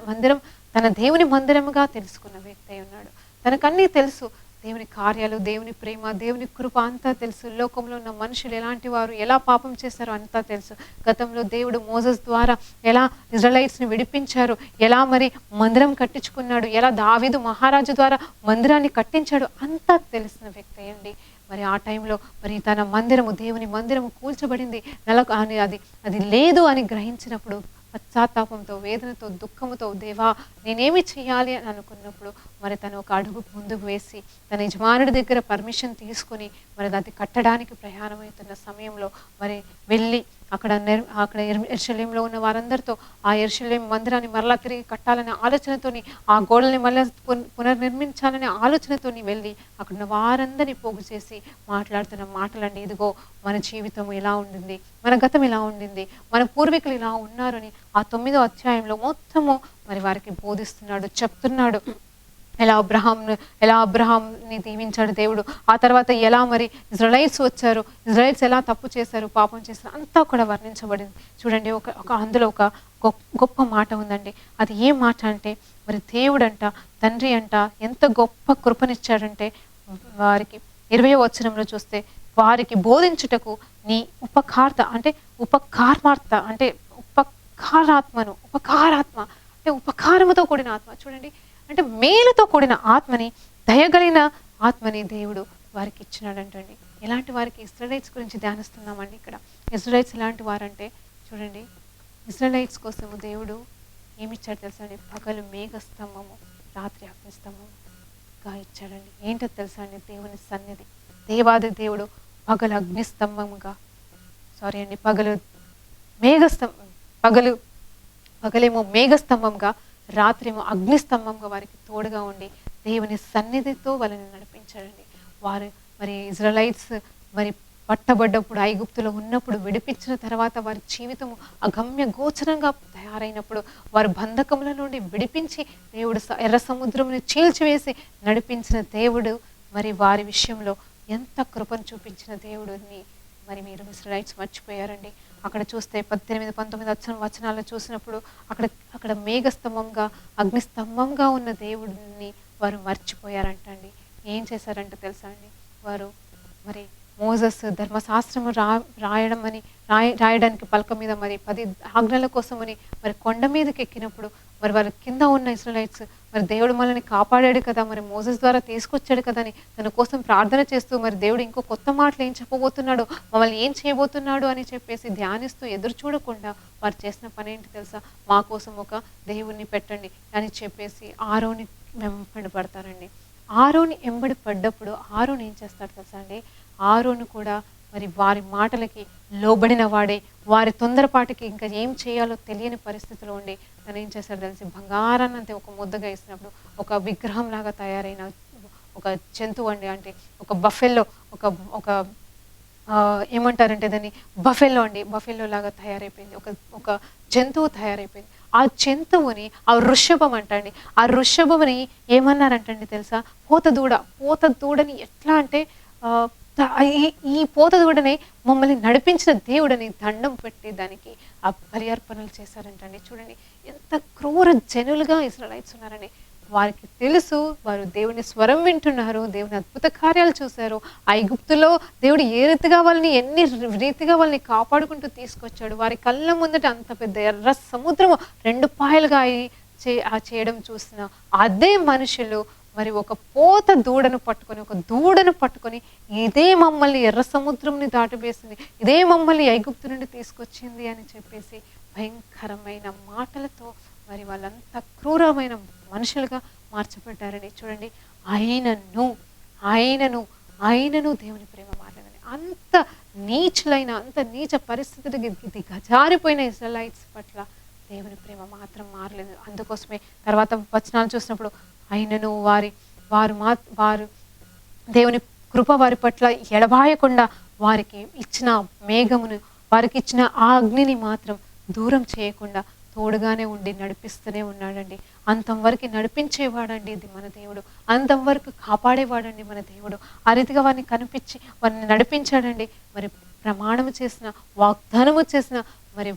A: మందిరం తన దేవుని మందిరముగా తెలుసుకున్న వ్యక్తి అయి ఉన్నాడు. తనకన్నీ తెలుసు, దేవుని కార్యాలు, దేవుని ప్రేమ, దేవుని కృప అంతా తెలుసు. లోకంలో ఉన్న మనుషులు ఎలాంటి వారు, ఎలా పాపం చేశారో అంతా తెలుసు. గతంలో దేవుడు మోసెస్ ద్వారా ఎలా ఇజ్రాయెలైట్స్ని విడిపించారు, ఎలా మరి మందిరం కట్టించుకున్నాడు, ఎలా దావీదు మహారాజు ద్వారా మందిరాన్ని కట్టించాడు, అంతా తెలిసిన వ్యక్తి అండి. మరి ఆ టైంలో మరి తన దేవుని మందిరము కూల్చబడింది, అది లేదు అని గ్రహించినప్పుడు పశ్చాత్తాపంతో, వేదనతో, దుఃఖముతో, దేవా నేనేమి చేయాలి అని అనుకున్నప్పుడు మరి తను ఒక అడుగు ముందుకు వేసి తన యజమానుడి దగ్గర పర్మిషన్ తీసుకొని మరి అది కట్టడానికి ప్రయాణమవుతున్న సమయంలో మరి వెళ్ళి అక్కడ యెరూషలేంలో ఉన్న వారందరితో ఆ యెరూషలేం మందిరాన్ని మరలా తిరిగి కట్టాలనే ఆలోచనతోని, ఆ గోడల్ని మళ్ళీ పునర్నిర్మించాలనే ఆలోచనతోని వెళ్ళి అక్కడ ఉన్న వారందరినీ పోగు చేసి మాట్లాడుతున్న మాటలండి. ఇదిగో మన జీవితం ఎలా ఉండింది, మన గతం ఎలా ఉండింది, మన పూర్వీకులు ఇలా ఉన్నారు అని ఆ 9వ అధ్యాయంలో మొత్తము మరి వారికి బోధిస్తున్నాడు, చెప్తున్నాడు. ఎలా అబ్రహాంని దీవించాడు దేవుడు, ఆ తర్వాత ఎలా మరి ఇజ్రాయెలైట్స్ వచ్చారు, ఇజ్రాయెలైట్స్ ఎలా తప్పు చేశారు, పాపం చేశారు, అంతా కూడా వర్ణించబడింది. చూడండి, అందులో ఒక గొప్ప మాట ఉందండి. అది ఏ మాట అంటే మరి దేవుడంట, తండ్రి అంట ఎంత గొప్ప కృపనిచ్చాడంటే వారికి 20వ వచనంలో చూస్తే, వారికి బోధించుటకు నీ ఉపకారాత్మ అంటే ఉపకారముతో కూడిన ఆత్మ. చూడండి, అంటే మేలుతో కూడిన ఆత్మని, దయగలిగిన ఆత్మని దేవుడు వారికి ఇచ్చినాడంటండి. ఎలాంటి వారికి? ఇజ్రాయెలైట్స్ గురించి ధ్యానిస్తున్నామండి ఇక్కడ. ఇజ్రాయెలైట్స్ ఎలాంటి వారంటే చూడండి, ఇజ్రాయెలైట్స్ కోసము దేవుడు ఏమిచ్చాడు తెలుసా అండి? పగలు మేఘస్తంభము, రాత్రి అగ్నిస్తంభముగా ఇచ్చాడండి. ఏంటో తెలుసా అండి? దేవుని సన్నిధి, దేవాది దేవుడు పగలు అగ్నిస్తంభముగా పగలేమో మేఘస్తంభంగా, రాత్రేమో అగ్నిస్తంభంగా వారికి తోడుగా ఉండి దేవుని సన్నిధితో వాళ్ళని నడిపించాడండి. వారు మరి ఇజ్రాయెలైట్స్ మరి పట్టబడ్డప్పుడు, ఐగుప్తులో ఉన్నప్పుడు, విడిపించిన తర్వాత వారి జీవితము అగమ్య గోచరంగా తయారైనప్పుడు, వారు బంధకముల నుండి విడిపించి దేవుడు ఎర్ర సముద్రముని చీల్చివేసి నడిపించిన దేవుడు మరి వారి విషయంలో ఎంత కృపను చూపించిన దేవుడిని మరి మీరు ఇజ్రాయెలైట్స్ మర్చిపోయారండి. అక్కడ చూస్తే 18, 19 వచనాల్లో చూసినప్పుడు అక్కడ మేఘస్తంభంగా, అగ్నిస్తంభంగా ఉన్న దేవుడిని వారు మర్చిపోయారంటండి. ఏం చేశారంటే తెలుసా అండి? వారు మరి మోజెస్ ధర్మశాస్త్రము రాయడం అని రాయడానికి పలక మీద మరి 10 ఆజ్ఞల కోసమని మరి కొండ మీదకి ఎక్కినప్పుడు మరి వారి కింద ఉన్న ఇశ్రాయేలీయులు మరి దేవుడు మనల్ని కాపాడాడు కదా, మరి మోసెస్ ద్వారా తీసుకొచ్చాడు కదా అని తన కోసం ప్రార్థన చేస్తూ మరి దేవుడు ఇంకో కొత్త మాటలు ఏం చెప్పబోతున్నాడు, మమ్మల్ని ఏం చేయబోతున్నాడు అని చెప్పేసి ధ్యానిస్తూ ఎదురు చూడకుండా వారు చేసిన పని ఏంటి తెలుసా, మా కోసం ఒక దేవుణ్ణి పెట్టండి అని చెప్పేసి ఆరోని వెంబడి పడతారండి. ఆరోని వెంబడి పడ్డప్పుడు ఆరోని ఏం చేస్తాడు తెలుసా అండి, ఆరోను కూడా మరి వారి మాటలకి లోబడిన వాడే, వారి తొందరపాటికి ఇంకా ఏం చేయాలో తెలియని పరిస్థితిలో ఉండి తను ఏం చేస్తాడు తెలిసి బంగారాన్ని అంతే ఒక ముద్దగా ఇచ్చినప్పుడు ఒక విగ్రహం లాగా తయారైన ఒక జంతువు అండి, అంటే ఒక బఫెల్లో ఒక ఒక ఏమంటారంటే దాన్ని బఫెల్లో అండి, బఫెల్లో లాగా తయారైపోయింది, ఒక జంతువు తయారైపోయింది. ఆ జంతువుని ఆ వృషభం అంటండి, ఆ వృషభముని ఏమన్నారంటండి తెలుసా, పోత దూడని ఎట్లా అంటే ఈ పోత దూడని మమ్మల్ని నడిపించిన దేవుడని దండం పెట్టి దానికి ఆ బలి అర్పణలు చేశారంటండి. చూడండి ఎంత క్రూర జనులుగా ఇశ్రాయేలీయులు ఉన్నారండి. వారికి తెలుసు వారు దేవుని స్వరం వింటున్నారు, దేవుని అద్భుత కార్యాలు చూశారు. ఐగుప్తులో దేవుడు ఏ రీతిగా వాళ్ళని ఎన్ని రీతిగా వాళ్ళని కాపాడుకుంటూ తీసుకొచ్చాడు. వారి కళ్ళ ముందట అంత పెద్ద ఎర్ర సముద్రము 2 పాయలుగా చేయడం చూసిన అదే మనుషులు మరి ఒక పోత దూడను పట్టుకొని ఇదే మమ్మల్ని ఎర్ర సముద్రంని దాటివేసింది, ఇదే మమ్మల్ని ఐగుప్తు నుండి తీసుకొచ్చింది అని చెప్పేసి భయంకరమైన మాటలతో మరి వాళ్ళంతా క్రూరమైన మనుషులుగా మార్చబడ్డారని చూడండి. ఆయనను దేవుని ప్రేమ మారలేదని అంత నీచ పరిస్థితులకి దిగజారిపోయిన ఇశ్రాయేలీయుల పట్ల దేవుని ప్రేమ మాత్రం మారలేదు. అందుకోసమే తర్వాత వచనాలు చూసినప్పుడు ఆయనను వారు దేవుని కృప వారి పట్ల ఎడబాయకుండా వారికి ఇచ్చిన మేఘమును, వారికి ఇచ్చిన ఆ అగ్నిని మాత్రం దూరం చేయకుండా తోడుగానే ఉండి నడిపిస్తూనే ఉన్నాడండి. అంతం వరకు నడిపించేవాడండి ఇది మన దేవుడు, అంతం వరకు కాపాడేవాడండి మన దేవుడు. ఆ రీతిగా వారిని కనిపించి వారిని నడిపించాడండి. మరి ప్రమాణము చేసిన, వాగ్దానము చేసిన మరి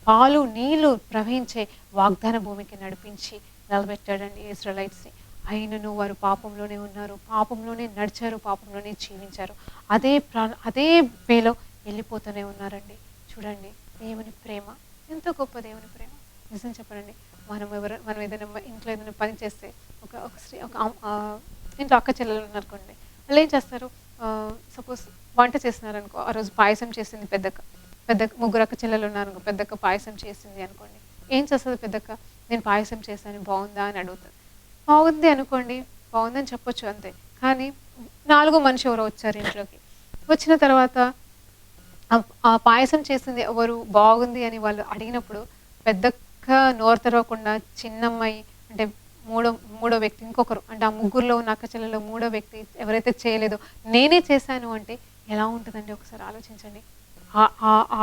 A: పాలు నీళ్లు ప్రవహించే వాగ్దాన భూమికి నడిపించి నిలబెట్టాడండి ఇశ్రాయేలీయుల్ని. అయినను వారు పాపంలోనే ఉన్నారు, పాపంలోనే నడిచారు, పాపంలోనే జీవించారు, అదే వేలో వెళ్ళిపోతూనే ఉన్నారండి. చూడండి దేవుని ప్రేమ ఎంత గొప్ప, దేవుని ప్రేమ నిజం చెప్పండి. మనం ఏదైనా ఇంట్లో ఏదైనా పని చేస్తే ఒక ఇంట్లో అక్క చెల్లెలు ఉన్నారనుకోండి, వాళ్ళు ఏం చేస్తారు, సపోజ్ వంట చేస్తున్నారనుకో, ఆ రోజు పాయసం చేసింది పెద్దక్క 3 అక్క చెల్లెలు ఉన్నారనుకో, పెద్దక్క పాయసం చేసింది అనుకోండి, ఏం చేస్తుంది పెద్దక్క, నేను పాయసం చేశాను బాగుందా అని అడుగుతుంది. బాగుంది అనుకోండి, బాగుందని చెప్పొచ్చు అంతే. కానీ 4వ మనిషి ఎవరో వచ్చారు ఇంట్లోకి, వచ్చిన తర్వాత ఆ పాయసం చేసింది ఎవరు, బాగుంది అని వాళ్ళు అడిగినప్పుడు పెద్దక్క నోరు తెరవకుండా చిన్నమ్మాయి అంటే మూడో వ్యక్తి ఇంకొకరు అంటే ఆ ముగ్గురులో ఉన్న అక్క చెల్లెలో 3వ వ్యక్తి ఎవరైతే చేయలేదో నేనే చేశాను అంటే ఎలా ఉంటుందండి ఒకసారి ఆలోచించండి.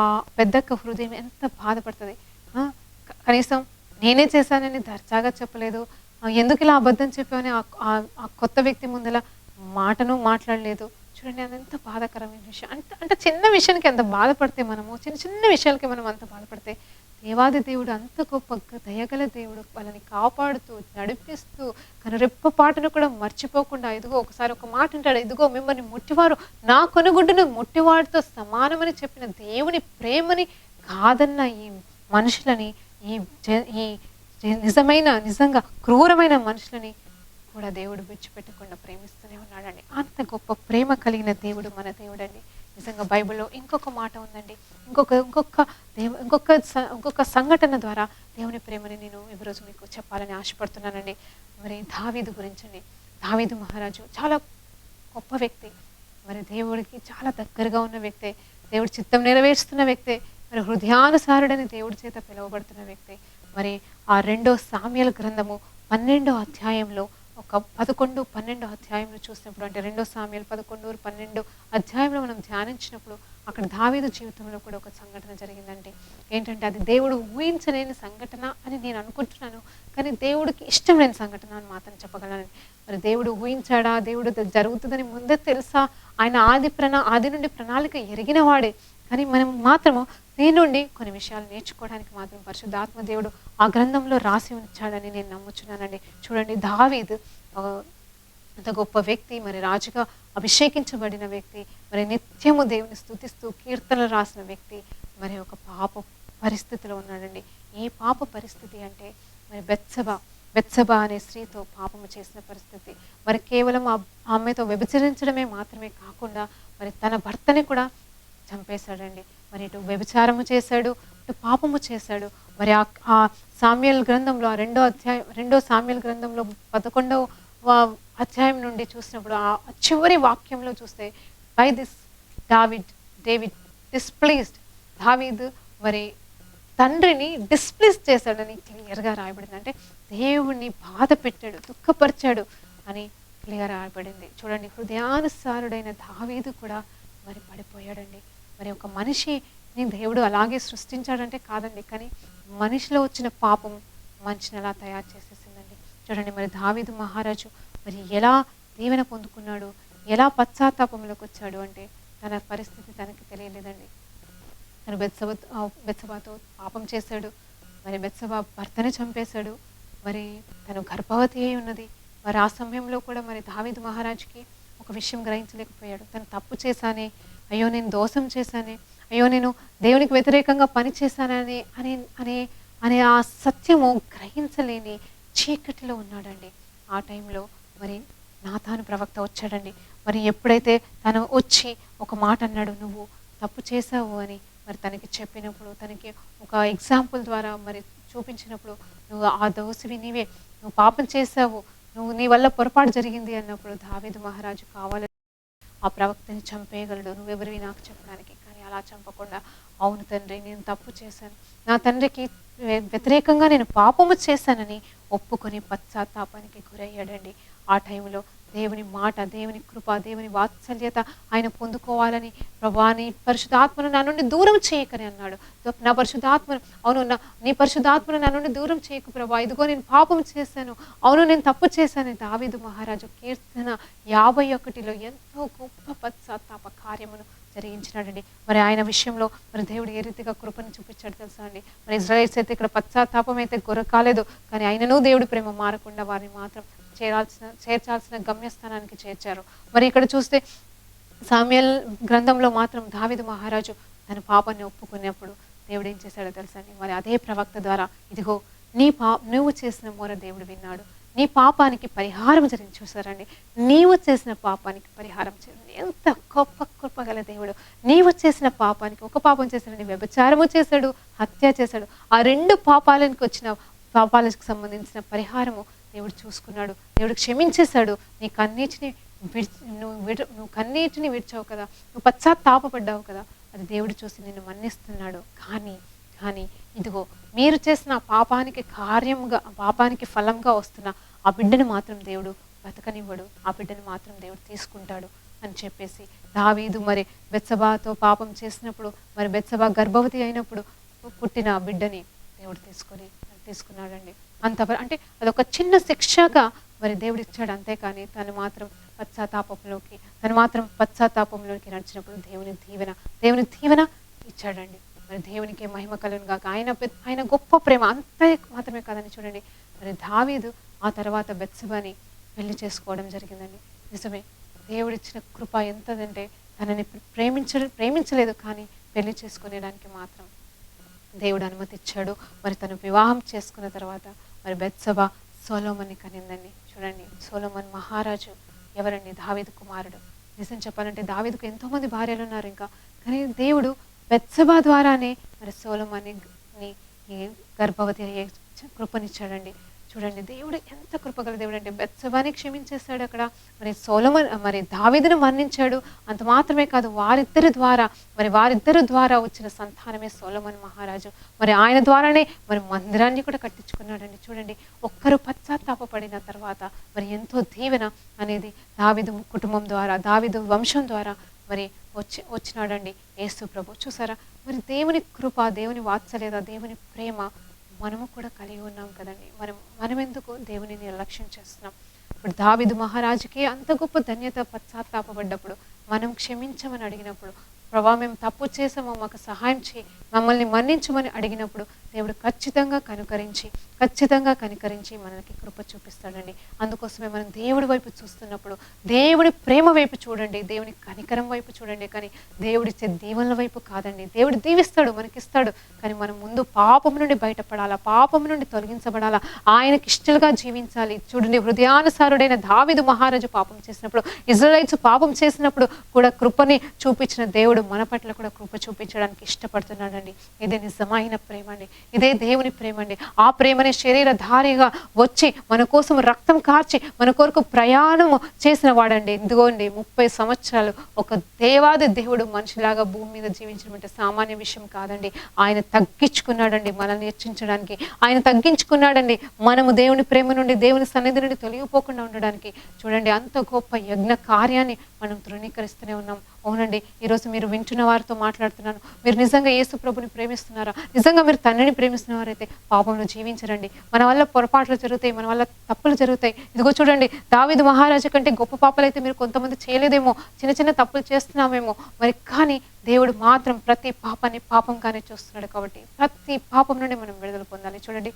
A: ఆ పెద్దక్క హృదయం ఎంత బాధపడుతుంది. కనీసం నేనే చేశానని దర్జాగా చెప్పలేదు, ఎందుకు ఇలా అబద్ధం చెప్పామని ఆ కొత్త వ్యక్తి ముందల మాటను మాట్లాడలేదు. చూడండి అది ఎంత బాధాకరమైన విషయం. అంటే చిన్న విషయానికి ఎంత బాధపడితే మనము, చిన్న విషయాలకి మనం అంత బాధపడితే, దేవాది దేవుడు అంత గొప్ప దయగల దేవుడు వాళ్ళని కాపాడుతూ నడిపిస్తూ కనురెప్పపాటును కూడా మర్చిపోకుండా, ఇదిగో ఒకసారి ఒక మాట అంటాడు, ఇదిగో మిమ్మల్ని ముట్టివారు నా కొనుగుడ్డును ముట్టివాడితో సమానమని చెప్పిన దేవుని ప్రేమని కాదన్న ఈ మనుషులని, ఈ నిజంగా క్రూరమైన మనుషులని కూడా దేవుడు విడిచిపెట్టకుండా ప్రేమిస్తూనే ఉన్నాడండి. అంత గొప్ప ప్రేమ కలిగిన దేవుడు మన దేవుడండి. నిజంగా బైబిల్లో ఇంకొక మాట ఉందండి, ఇంకొక సంఘటన ద్వారా దేవుని ప్రేమని నేను ఈరోజు మీకు చెప్పాలని ఆశపడుతున్నానండి. మరి దావీదు గురించండి. దావీదు మహారాజు చాలా గొప్ప వ్యక్తి, మరి దేవుడికి చాలా దగ్గరగా ఉన్న వ్యక్తే, దేవుడి చిత్తం నెరవేరుస్తున్న వ్యక్తే, మరి హృదయానుసారుడని దేవుడి చేత పిలువబడుతున్న వ్యక్తి. మరి ఆ 2వ సామ్యుయేలు గ్రంథము 12వ అధ్యాయంలో ఒక 11, 12 అధ్యాయంలో చూసినప్పుడు, అంటే 2 సామ్యుయేలు 11, 12 అధ్యాయంలో మనం ధ్యానించినప్పుడు అక్కడ దావీదు జీవితంలో కూడా ఒక సంఘటన జరిగిందంటే ఏంటంటే అది దేవుడు ఊహించలేని సంఘటన అని నేను అనుకుంటున్నాను, కానీ దేవుడికి ఇష్టం లేని సంఘటన అని మాత్రం చెప్పగలను. మరి దేవుడు ఊహించాడా, దేవుడు జరుగుతుందని ముందే తెలుసా, ఆయన ఆది నుండి ప్రణాళిక ఎరిగిన వాడే. కానీ మనం మాత్రము దీని నుండి కొన్ని విషయాలు నేర్చుకోవడానికి మాత్రం పరిశుద్ధాత్మ దేవుడు ఆ గ్రంథంలో రాసి ఉంచాడని నేను నమ్ముచున్నానండి. చూడండి దావీదు అంత గొప్ప వ్యక్తి, మరి రాజుగా అభిషేకించబడిన వ్యక్తి, మరి నిత్యము దేవుని స్తుతిస్తూ కీర్తనలు రాసిన వ్యక్తి మరి ఒక పాప పరిస్థితిలో ఉన్నాడండి. ఏ పాప పరిస్థితి అంటే మరి బెత్సెబా అనే స్త్రీతో పాపము చేసిన పరిస్థితి. మరి కేవలం ఆమెతో వ్యభిచరించడమే మాత్రమే కాకుండా మరి తన భర్తని కూడా చంపేశాడండి. మరి ఇటు వ్యభిచారము చేశాడు, ఇటు పాపము చేశాడు. మరి ఆ సామ్యుయేలు గ్రంథంలో ఆ రెండో సామ్యుయేలు గ్రంథంలో 11వ అధ్యాయం నుండి చూసినప్పుడు ఆ చివరి వాక్యంలో చూస్తే బై దిస్ డేవిడ్ డిస్ప్లీస్డ్, దావీదు మరి తండ్రిని డిస్ప్లీస్ చేశాడని క్లియర్గా రాయబడింది. అంటే దేవుణ్ణి బాధ పెట్టాడు, దుఃఖపరిచాడు అని క్లియర్ రాయబడింది. చూడండి, హృదయానుసారుడైన దావీదు కూడా మరి పడిపోయాడండి. మరి ఒక మనిషిని దేవుడు అలాగే సృష్టించాడంటే కాదండి, కానీ మనిషిలో వచ్చిన పాపం మనిషిని ఎలా తయారు చేసేసిందండి. చూడండి, మరి దావీదు మహారాజు మరి ఎలా దీవెన పొందుకున్నాడు, ఎలా పశ్చాత్తాపంలోకి వచ్చాడు అంటే తన పరిస్థితి తనకి తెలియలేదండి. తను బెత్సెబాతో పాపం చేశాడు, మరి బెత్సెబా భర్తని చంపేశాడు, మరి తను గర్భవతి అయి ఉన్నది. మరి ఆ సమయంలో కూడా మరి దావీదు మహారాజుకి ఒక విషయం గ్రహించలేకపోయాడు. తను తప్పు చేశానే, అయ్యో నేను దోషం చేశానే, అయ్యో నేను దేవునికి వ్యతిరేకంగా పని చేశానని అనే ఆ సత్యము గ్రహించలేని చీకటిలో ఉన్నాడండి. ఆ టైంలో మరి నాతాను ప్రవక్త వచ్చాడండి. మరి ఎప్పుడైతే తను వచ్చి ఒక మాట అన్నాడు, నువ్వు తప్పు చేశావు అని మరి తనకి చెప్పినప్పుడు, తనకి ఒక ఎగ్జాంపుల్ ద్వారా మరి చూపించినప్పుడు, నువ్వు ఆ దోషివి నీవే, నువ్వు పాపం చేశావు, నీ వల్ల పొరపాటు జరిగింది అన్నప్పుడు దావీదు మహారాజు కావాలని ఆ ప్రవక్తని చంపేయగలడు, నువ్వెవరివి నాకు చెప్పడానికి. కానీ అలా చంపకుండా, అవును తండ్రి నేను తప్పు చేశాను, నా తండ్రికి వ్యతిరేకంగా నేను పాపము చేశానని ఒప్పుకొని పశ్చాత్తాపానికి గురయ్యాడండి. ఆ టైంలో దేవుని మాట, దేవుని కృప, దేవుని వాత్సల్యత ఆయన పొందుకోవాలని, ప్రభా నీ పరిశుద్ధాత్మను నా నుండి దూరం చేయకని అన్నాడు. నా పరిశుద్ధాత్మను, అవును నీ పరిశుద్ధాత్మను నా నుండి దూరం చేయకు ప్రభా, ఇదిగో నేను పాపం చేశాను, అవును నేను తప్పు చేశాను. దావీదు మహారాజు కీర్తన 51లో ఎంతో గొప్ప పశ్చాత్తాప కార్యమును జరిగించినాడండి. మరి ఆయన విషయంలో మరి దేవుడు ఏ రీతిగా కృపను చూపించాడు తెలుసా అండి. మరి ఇజ్రాయేల్స్ అయితే ఇక్కడ పశ్చాత్తాపం అయితే కాలేదు, కానీ ఆయనను దేవుడి ప్రేమ మారకుండా వారిని మాత్రం చేర్చాల్సిన గమ్యస్థానానికి చేర్చారు. మరి ఇక్కడ చూస్తే సామ్యుయేలు గ్రంథంలో మాత్రం దావీదు మహారాజు తన పాపాన్ని ఒప్పుకున్నప్పుడు దేవుడు ఏం చేశాడో తెలుసండి. మరి అదే ప్రవక్త ద్వారా, ఇదిగో నువ్వు చేసిన మొర దేవుడు విన్నాడు, నీ పాపానికి పరిహారం జరిగింది. చూసారండి, నీవు చేసిన పాపానికి పరిహారం చేయండి. ఎంత గొప్ప కృపగల దేవుడు. నీవు చేసిన పాపానికి, ఒక పాపం చేశాడండి, వ్యభిచారము చేశాడు, హత్య చేశాడు, ఆ 2 పాపాలకు సంబంధించిన పరిహారము దేవుడు చూసుకున్నాడు. దేవుడు క్షమించేశాడు. నీ కన్నీటిని నువ్వు కన్నీటిని విడిచావు కదా, నువ్వు పశ్చాత్తాపడ్డావు కదా, అది దేవుడు చూసి నిన్ను మన్నిస్తున్నాడు. కానీ ఇదిగో మీరు చేసిన పాపానికి ఫలంగా వస్తున్న ఆ బిడ్డను మాత్రం దేవుడు బతకనివ్వడు, ఆ బిడ్డను మాత్రం దేవుడు తీసుకుంటాడు అని చెప్పేసి దావీదు మరి బెత్సెబాతో పాపం చేసినప్పుడు, మరి బెత్సెబా గర్భవతి అయినప్పుడు పుట్టిన ఆ బిడ్డని దేవుడు తీసుకున్నాడండి. అంటే అదొక చిన్న శిక్షగా మరి దేవుడు ఇచ్చాడు, అంతేకాని తను మాత్రం పశ్చాత్తాపంలోకి నడిచినప్పుడు దేవుని దీవెన ఇచ్చాడండి. మరి దేవునికి మహిమ కలుగును గాక. ఆయన గొప్ప ప్రేమ అంతే మాత్రమే కాదని చూడండి, మరి దావీదు ఆ తర్వాత బెత్సెబాని పెళ్లి చేసుకోవడం జరిగిందండి. నిజమే, దేవుడిచ్చిన కృప ఎంతదంటే తనని ప్రేమించలేదు, కానీ పెళ్లి చేసుకునేదానికి మాత్రం దేవుడు అనుమతి ఇచ్చాడు. మరి తను వివాహం చేసుకున్న తర్వాత మరి బెత్సెబా సొలొమోన్ని కనిందండి. చూడండి, సొలొమోన్ మహారాజు ఎవరండి? దావీదు కుమారుడు. నిజం చెప్పాలంటే దావీదుకు ఎంతోమంది భార్యలు ఉన్నారు ఇంకా, కానీ దేవుడు బెత్సెబా ద్వారానే మరి సొలొమోన్ని గర్భవతి అయ్యే కృపనిచ్చాడండి. చూడండి, దేవుడు ఎంత కృపగల దేవుడు అంటే బెత్సెబాని క్షమించేశాడు అక్కడ, మరి దావీదును మరణించాడు. అంత మాత్రమే కాదు, వారిద్దరి ద్వారా వచ్చిన సంతానమే సొలొమోన్ మహారాజు. మరి ఆయన ద్వారానే మరి మందిరాన్ని కూడా కట్టించుకున్నాడండి. చూడండి, ఒక్కరు పశ్చాత్తాపడిన తర్వాత మరి ఎంతో దీవెన అనేది దావీదు కుటుంబం ద్వారా, దావీదు వంశం ద్వారా మరి వచ్చినాడండి యేసు ప్రభు. చూసారా, మరి దేవుని కృప, దేవుని వాత్సల్యత, దేవుని ప్రేమ మనము కూడా కలిగి ఉన్నాం కదండి. మనం ఎందుకు దేవుని నిర్లక్ష్యం చేస్తున్నాం? ఇప్పుడు దావీదు మహారాజుకి అంత గొప్ప ధన్యత, పశ్చాత్తాపడ్డప్పుడు, మనం క్షమించమని అడిగినప్పుడు ప్రభా మేము తప్పు చేసామో మాకు సహాయం చేయి, మమ్మల్ని మన్నించమని అడిగినప్పుడు దేవుడు ఖచ్చితంగా కనికరించి మనకి కృప చూపిస్తాడండి. అందుకోసమే మనం దేవుడి వైపు చూస్తున్నప్పుడు దేవుడి ప్రేమ వైపు చూడండి, దేవుని కనికరం వైపు చూడండి, కానీ దేవుడిచ్చే దీవెనల వైపు కాదండి. దేవుడు దీవిస్తాడు, మనకిస్తాడు, కానీ మనం ముందు పాపం నుండి బయటపడాలా, పాపం నుండి తొలగించబడాలా, ఆయనకి ఇష్టలుగా జీవించాలి. చూడండి, హృదయానుసారుడైన దావీదు మహారాజు పాపం చేసినప్పుడు, ఇజ్రాయెలీయులు పాపం చేసినప్పుడు కూడా కృపని చూపించిన దేవుడు మన పట్ల కూడా కృప చూపించడానికి ఇష్టపడుతున్నాడండి. ఇదే నిజమైన ప్రేమ అండి, ఇదే దేవుని ప్రేమ అండి. ఆ ప్రేమని శరీరధారిగా వచ్చి మన కోసం రక్తం కార్చి మన కొరకు ప్రయాణము చేసిన వాడండి. ఇదిగోండి 30 సంవత్సరాలు ఒక దేవాది దేవుడు మనిషిలాగా భూమి మీద జీవించడం అంటే సామాన్య విషయం కాదండి. ఆయన తగ్గించుకున్నాడండి మనల్ని హెచ్చించడానికి, ఆయన తగ్గించుకున్నాడండి మనము దేవుని ప్రేమ నుండి, దేవుని సన్నిధి నుండి తొలగిపోకుండా ఉండడానికి. చూడండి, అంత గొప్ప యజ్ఞ కార్యాన్ని మనం తృణీకరిస్తూనే ఉన్నాం. అవునండి, ఈరోజు మీరు వింటున్న వారితో మాట్లాడుతున్నాను, మీరు నిజంగా యేసు ప్రభుని ప్రేమిస్తున్నారా, నిజంగా మీరు తండ్రిని ప్రేమిస్తున్నవారైతే పాపంలో జీవించరండి. మన వల్ల పొరపాట్లు జరుగుతాయి, మన వల్ల తప్పులు జరుగుతాయి. ఇదిగో చూడండి, దావీదు మహారాజు కంటే గొప్ప పాపాలైతే మీరు కొంతమంది చేయలేదేమో, చిన్న చిన్న తప్పులు చేస్తున్నామేమో మరి, కానీ దేవుడు మాత్రం ప్రతి పాపాన్ని పాపంగానే చూస్తున్నాడు. కాబట్టి ప్రతి పాపం నుండి మనం విడుదల పొందాలి. చూడండి,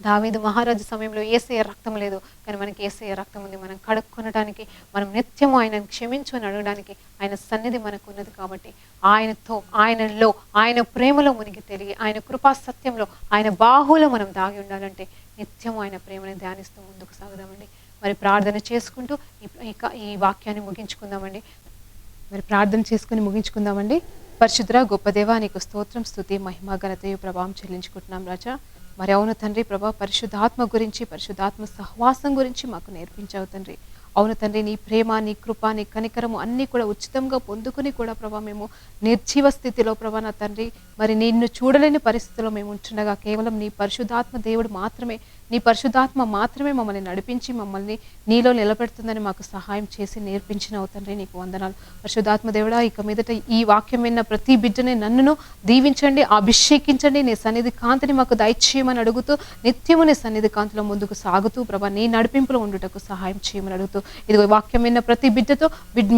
A: దావీదు మహారాజు సమయంలో యేసయ్య రక్తం లేదు, కానీ మనకి యేసయ్య రక్తం ఉంది. మనం కడుక్కొనడానికి, మనం నిత్యము ఆయనను క్షమించు అని అడగడానికి ఆయన సన్నిధి మనకు ఉన్నది. కాబట్టి ఆయనతో, ఆయనలో, ఆయన ప్రేమలో మునిగి తెలిగి, ఆయన కృపా సత్యంలో, ఆయన బాహులో మనం దాగి ఉండాలంటే నిత్యము ఆయన ప్రేమని ధ్యానిస్తూ ముందుకు సాగుదామండి. మరి ప్రార్థన చేసుకుంటూ ఈ వాక్యాన్ని ముగించుకుందామండి. పరిశుద్ధ గొప్ప దేవా, నీకు స్తోత్రం, స్తుతి, మహిమ, ఘనతయు, ప్రభావం చెల్లించుకుంటున్నాం రాజా. మరి అవును తండ్రి ప్రభా, పరిశుద్ధాత్మ గురించి, పరిశుద్ధాత్మ సహవాసం గురించి మాకు నేర్పించావు తండ్రి. అవును తండ్రి, నీ ప్రేమ, నీ కృప, నీ కనికరము అన్నీ కూడా ఉచితంగా పొందుకుని కూడా ప్రభా మేము నిర్జీవ స్థితిలో ప్రభా నా తండ్రి, మరి నిన్ను చూడలేని పరిస్థితిలో మేము ఉంటుండగా కేవలం నీ పరిశుద్ధాత్మ దేవుడు మాత్రమే, నీ పరిశుద్ధాత్మ మాత్రమే మమ్మల్ని నడిపించి మమ్మల్ని నీలో నిలబెడుతుందని మాకు సహాయం చేసి నేర్పించినావు తండ్రి. నీకు వందనాలు. పరిశుద్ధాత్మ దేవుడా, ఇక మీదట ఈ వాక్యం విన్న ప్రతి బిడ్డని నన్నును దీవించండి, అభిషేకించండి, నీ సన్నిధి కాంతిని మాకు దయచేయమని అడుగుతూ నిత్యము నీ సన్నిధి కాంతిలో ముందుకు సాగుతూ ప్రభా నీ నడిపింపులో ఉండుటకు సహాయం చేయమని అడుగుతూ, ఇదిగో వాక్యం విన్న ప్రతి బిడ్డతో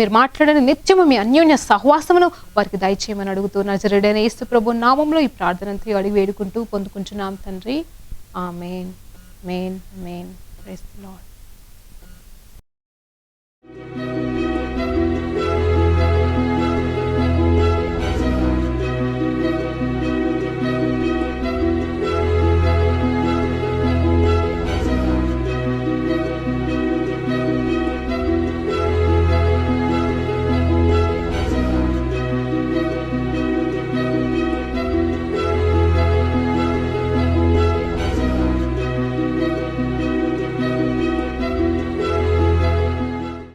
A: మీరు మాట్లాడని నిత్యము మీ అన్యోన్య సహవాసమును వారికి దయచేయమని అడుగుతూ నజరేయుడైన యేసు ప్రభు నామములో ఈ ప్రార్థనతో అడిగి వేడుకుంటూ పొందుకుంటున్నాం తండ్రి. ఆమేన్. Amen. Amen. Praise the Lord.